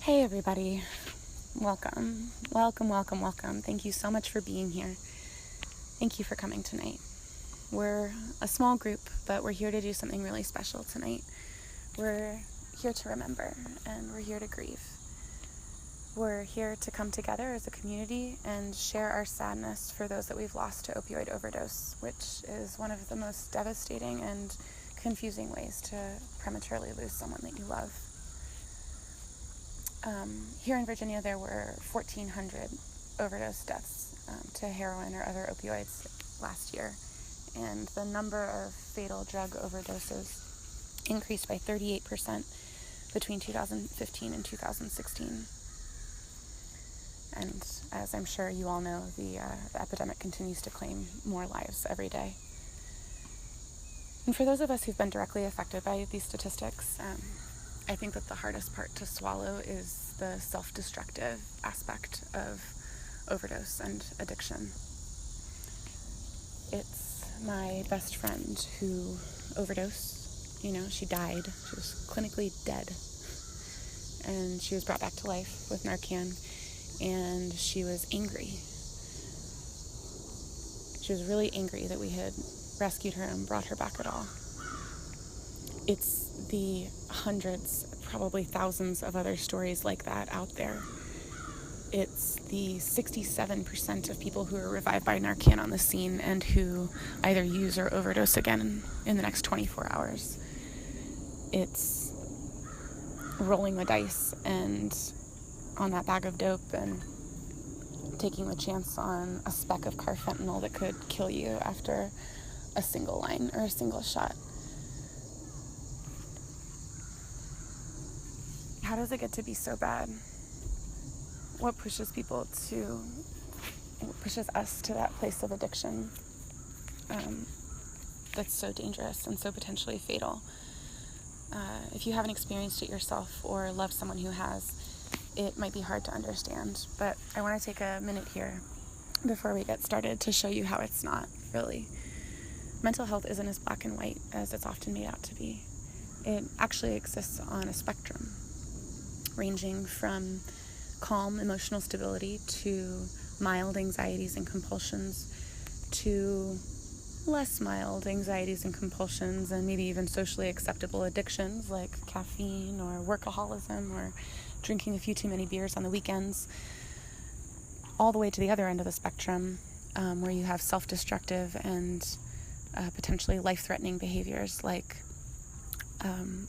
Hey everybody, welcome. Thank you so much for being here. Thank you for coming tonight. We're a small group, but we're here to do something really special tonight. We're here to remember, and we're here to grieve. We're here to come together as a community and share our sadness for those that we've lost to opioid overdose, which is one of the most devastating and confusing ways to prematurely lose someone that you love. Here in Virginia, there were 1,400 overdose deaths to heroin or other opioids last year, and the number of fatal drug overdoses increased by 38% between 2015 and 2016. And as I'm sure you all know, the epidemic continues to claim more lives every day. And for those of us who've been directly affected by these statistics, I think that the hardest part to swallow is the self-destructive aspect of overdose and addiction. It's my best friend who overdosed. She died. She was clinically dead. And she was brought back to life with Narcan, and she was angry. She was really angry that we had rescued her and brought her back at all. It's the hundreds, probably thousands of other stories like that out there. It's the 67% of people who are revived by Narcan on the scene and who either use or overdose again in the next 24 hours. It's rolling the dice and on that bag of dope and taking the chance on a speck of carfentanil that could kill you after a single line or a single shot. How does it get to be so bad? What pushes us to that place of addiction that's so dangerous and so potentially fatal? If you haven't experienced it yourself or love someone who has, it might be hard to understand. But I want to take a minute here before we get started to show you how it's not, really. Mental health isn't as black and white as it's often made out to be. It actually exists on a spectrum, ranging from calm emotional stability to mild anxieties and compulsions to less mild anxieties and compulsions, and maybe even socially acceptable addictions like caffeine or workaholism or drinking a few too many beers on the weekends, all the way to the other end of the spectrum, where you have self-destructive and potentially life-threatening behaviors like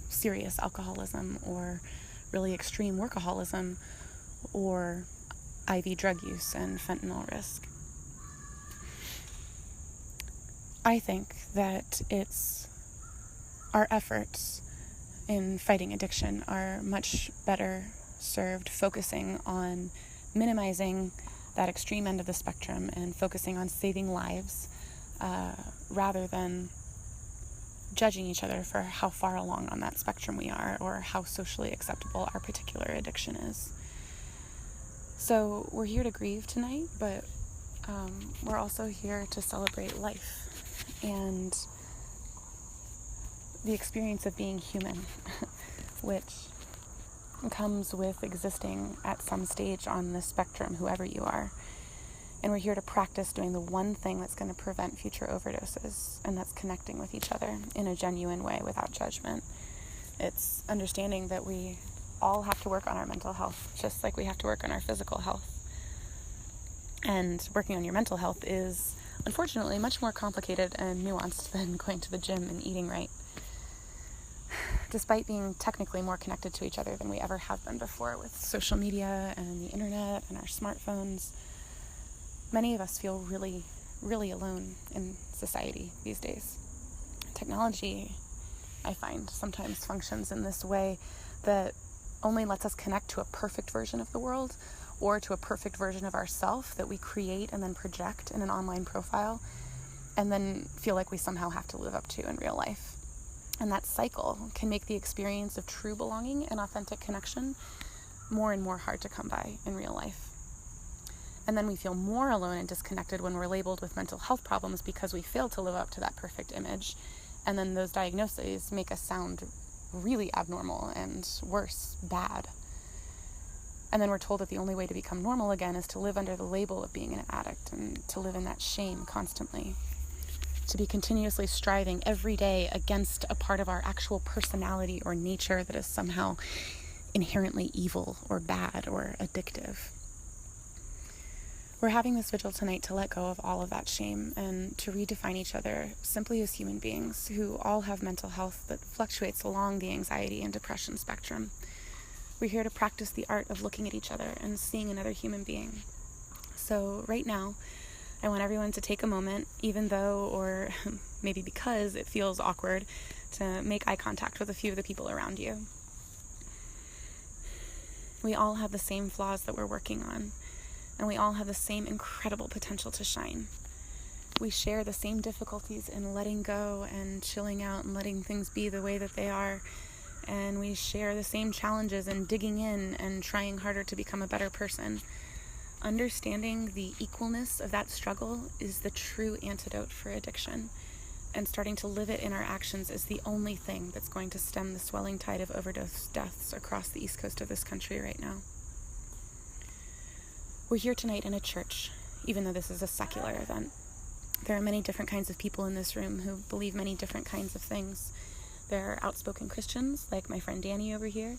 serious alcoholism or really extreme workaholism or IV drug use and fentanyl risk. I think that our efforts in fighting addiction are much better served focusing on minimizing that extreme end of the spectrum and focusing on saving lives rather than judging each other for how far along on that spectrum we are or how socially acceptable our particular addiction is. So we're here to grieve tonight, but we're also here to celebrate life and the experience of being human, which comes with existing at some stage on this spectrum, whoever you are. And we're here to practice doing the one thing that's going to prevent future overdoses, and that's connecting with each other in a genuine way without judgment. It's understanding that we all have to work on our mental health, just like we have to work on our physical health. And working on your mental health is, unfortunately, much more complicated and nuanced than going to the gym and eating right. Despite being technically more connected to each other than we ever have been before with social media and the internet and our smartphones, many of us feel really, really alone in society these days. Technology, I find, sometimes functions in this way that only lets us connect to a perfect version of the world or to a perfect version of ourselves that we create and then project in an online profile and then feel like we somehow have to live up to in real life. And that cycle can make the experience of true belonging and authentic connection more and more hard to come by in real life. And then we feel more alone and disconnected when we're labeled with mental health problems because we failed to live up to that perfect image. And then those diagnoses make us sound really abnormal and worse, bad. And then we're told that the only way to become normal again is to live under the label of being an addict and to live in that shame constantly. To be continuously striving every day against a part of our actual personality or nature that is somehow inherently evil or bad or addictive. We're having this vigil tonight to let go of all of that shame and to redefine each other simply as human beings who all have mental health that fluctuates along the anxiety and depression spectrum. We're here to practice the art of looking at each other and seeing another human being. So right now, I want everyone to take a moment, even though, or maybe because it feels awkward, to make eye contact with a few of the people around you. We all have the same flaws that we're working on, and we all have the same incredible potential to shine. We share the same difficulties in letting go and chilling out and letting things be the way that they are, and we share the same challenges in digging in and trying harder to become a better person. Understanding the equalness of that struggle is the true antidote for addiction, and starting to live it in our actions is the only thing that's going to stem the swelling tide of overdose deaths across the east coast of this country right now. We're here tonight in a church, even though this is a secular event. There are many different kinds of people in this room who believe many different kinds of things. There are outspoken Christians, like my friend Danny over here,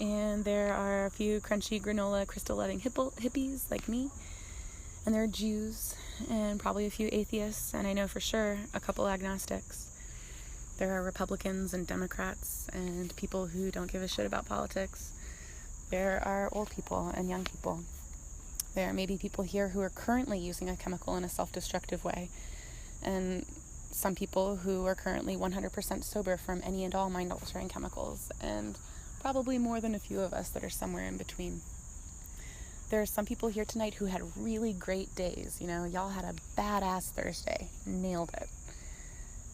and there are a few crunchy granola crystal-loving hippies, like me, and there are Jews, and probably a few atheists, and I know for sure a couple agnostics. There are Republicans and Democrats, and people who don't give a shit about politics. There are old people and young people. There may be people here who are currently using a chemical in a self-destructive way, and some people who are currently 100% sober from any and all mind-altering chemicals, and probably more than a few of us that are somewhere in between. There are some people here tonight who had really great days. You know, y'all had a badass Thursday. Nailed it.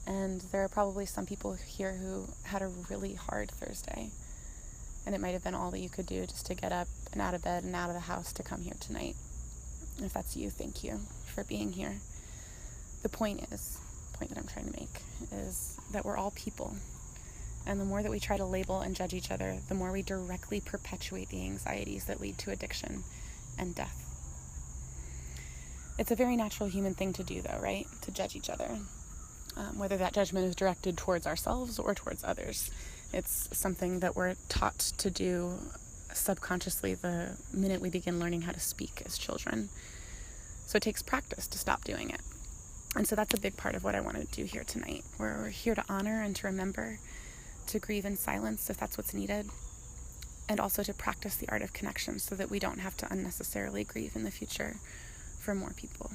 And there are probably some people here who had a really hard Thursday. And it might have been all that you could do just to get up and out of bed and out of the house to come here tonight. If that's you, thank you for being here. The point that I'm trying to make is that we're all people. And the more that we try to label and judge each other, the more we directly perpetuate the anxieties that lead to addiction and death. It's a very natural human thing to do, though, right? To judge each other. Whether that judgment is directed towards ourselves or towards others. It's something that we're taught to do subconsciously the minute we begin learning how to speak as children. So it takes practice to stop doing it. And so that's a big part of what I want to do here tonight. We're here to honor and to remember, to grieve in silence if that's what's needed, and also to practice the art of connection so that we don't have to unnecessarily grieve in the future for more people.